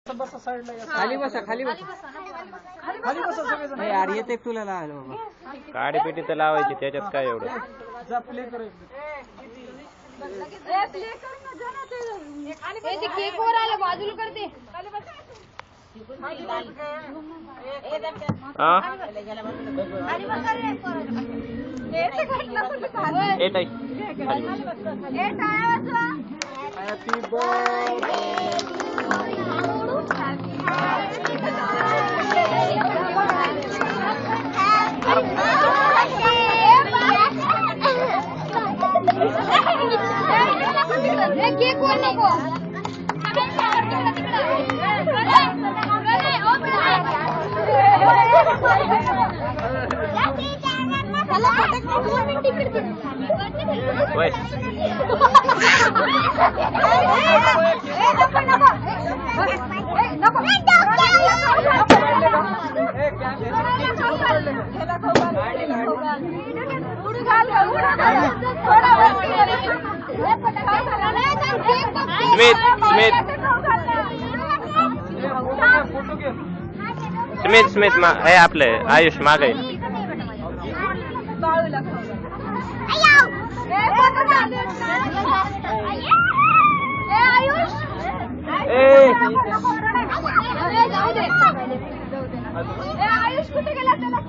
बसा साईडला या. खाली बसा खाली बसा खाली बसा सगळेजण. नाही यार येते तुला लावायला बाबा. काडी पेटी तर लावायची त्याच्यात काय एवढं. जा प्ले कर केक वर आलं बाजूला करते हॅपी बर्थडे केक वर नको वय स्मित हे आपलं आयुष माग आहे. आयुष कुठे गेला त्याला